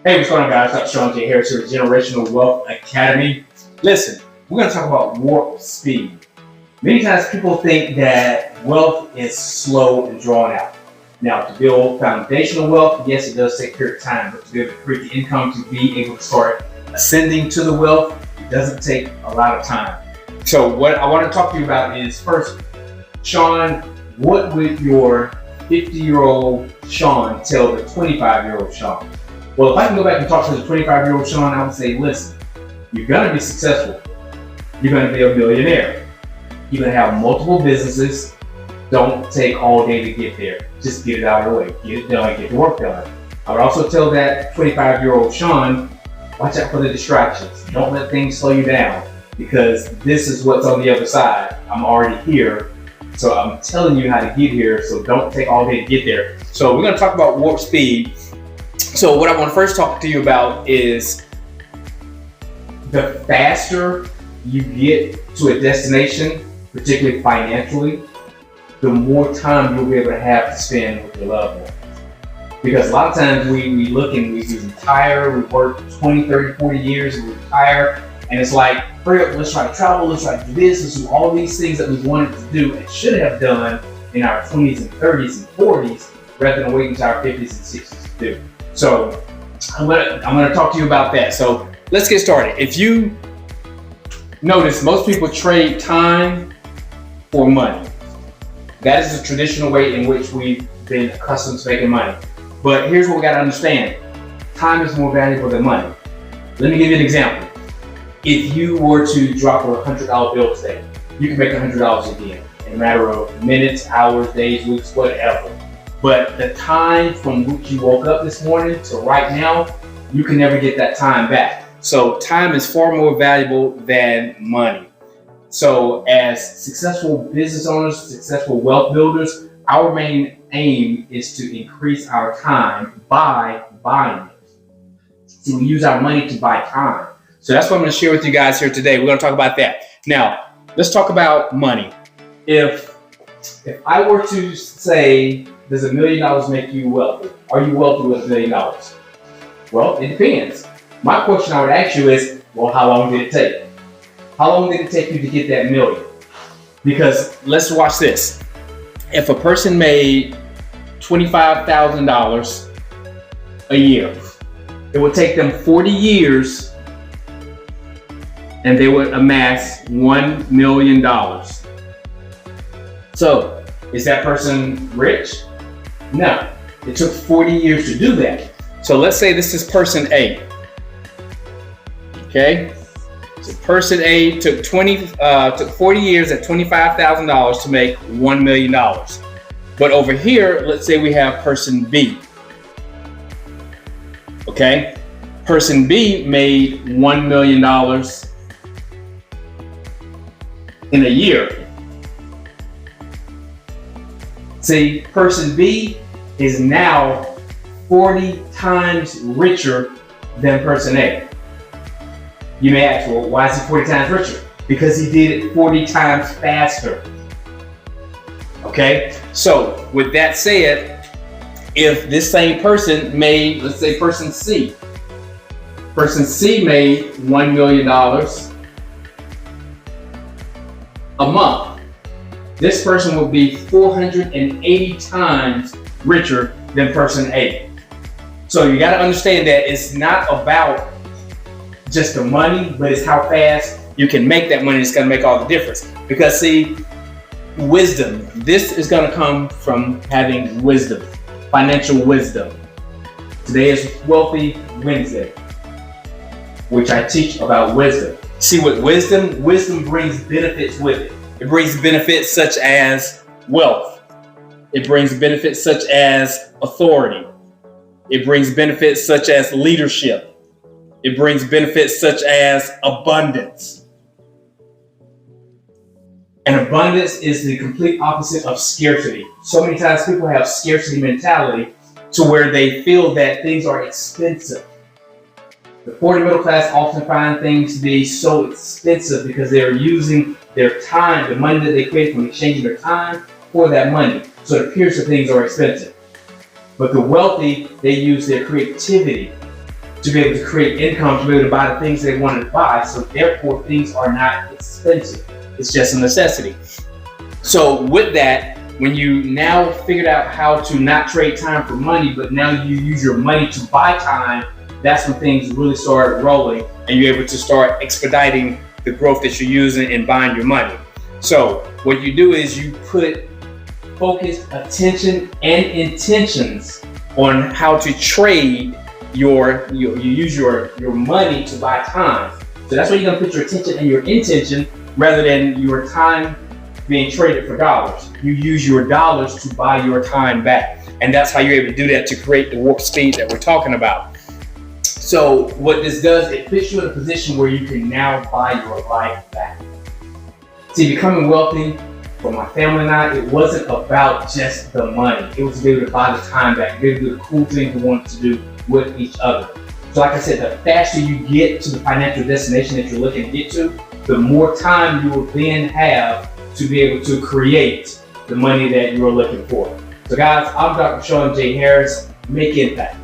Hey, what's going on, guys? Dr. Sean J. Harris here at Generational Wealth Academy. Listen, we're going to talk about warp speed. Many times people think that wealth is slow and drawn out. Now, to build foundational wealth, yes, it does take a period of time, but to be able to create the income to be able to start ascending to the wealth, it doesn't take a lot of time. So what I want to talk to you about is first, Sean, what would your 50-year-old Sean tell the 25-year-old Sean? Well, if I can go back and talk to the 25-year-old Sean, I would say, listen, you're going to be successful. You're going to be a millionaire. You're going to have multiple businesses. Don't take all day to get there. Just get it out of the way. Get it done. Get the work done. I would also tell that 25-year-old Sean, watch out for the distractions. Don't let things slow you down because this is what's on the other side. I'm already here. So I'm telling you how to get here. So don't take all day to get there. So we're going to talk about warp speed. So what I want to first talk to you about is the faster you get to a destination, particularly financially, the more time you'll be able to have to spend with your loved ones. Because a lot of times we look and we retire, we work 20, 30, 40 years, and we retire, and it's like, hurry up, let's try to travel, let's try to do this, let's do all these things that we wanted to do and should have done in our 20s and 30s and 40s, rather than waiting until our 50s and 60s to do. So I'm gonna talk to you about that. So let's get started. If you notice, most people trade time for money. That is the traditional way in which we've been accustomed to making money. But here's what we gotta understand. Time is more valuable than money. Let me give you an example. If you were to drop a $100 bill today, you can make $100 again in a matter of minutes, hours, days, weeks, whatever. But the time from which you woke up this morning to right now, you can never get that time back. So time is far more valuable than money. So as successful business owners, successful wealth builders, our main aim is to increase our time by buying it. So we use our money to buy time. So that's what I'm going to share with you guys here today. We're going to talk about that. Now, let's talk about money. If I were to say, does $1 million make you wealthy? Are you wealthy with $1 million? Well, it depends. My question I would ask you is, well, how long did it take? How long did it take you to get that million? Because let's watch this. If a person made $25,000 a year, it would take them 40 years and they would amass $1 million. So, is that person rich? No, it took 40 years to do that. So let's say this is person A. Okay, so person A took 40 years at $25,000 to make $1 million. But over here, let's say we have person B. Okay, person B made $1 million in a year. See, person B is now 40 times richer than person A. You may ask, well, why is he 40 times richer? Because he did it 40 times faster. Okay, so with that said, if this same person made, let's say person C made $1 million a month, this person will be 480 times richer than person A. So you got to understand that it's not about just the money, but it's how fast you can make that money. It's going to make all the difference. Because see, wisdom, this is going to come from having wisdom, financial wisdom. Today is Wealthy Wednesday, which I teach about wisdom. See, with wisdom brings benefits with it. It brings benefits such as wealth. It brings benefits such as authority. It brings benefits such as leadership. It brings benefits such as abundance. And abundance is the complete opposite of scarcity. So many times people have scarcity mentality to where they feel that things are expensive. The poor and middle class often find things to be so expensive because they're using their time, the money that they create from exchanging their time for that money. So it appears that things are expensive. But the wealthy, they use their creativity to be able to create income, to be able to buy the things they wanted to buy. So therefore, things are not expensive. It's just a necessity. So with that, when you now figured out how to not trade time for money, but now you use your money to buy time, that's when things really start rolling and you're able to start expediting the growth that you're using and buying your money. So what you do is you put focused attention and intentions on how to trade you use your money to buy time. So that's where you're gonna put your attention and your intention rather than your time being traded for dollars. You use your dollars to buy your time back. And that's how you're able to do that to create the warp speed that we're talking about. So what this does, it puts you in a position where you can now buy your life back. See, becoming wealthy for my family and I, it wasn't about just the money. It was to be able to buy the time back, be able to do the cool things we wanted to do with each other. So like I said, the faster you get to the financial destination that you're looking to get to, the more time you will then have to be able to create the money that you're looking for. So guys, I'm Dr. Sean J. Harris. Make impact.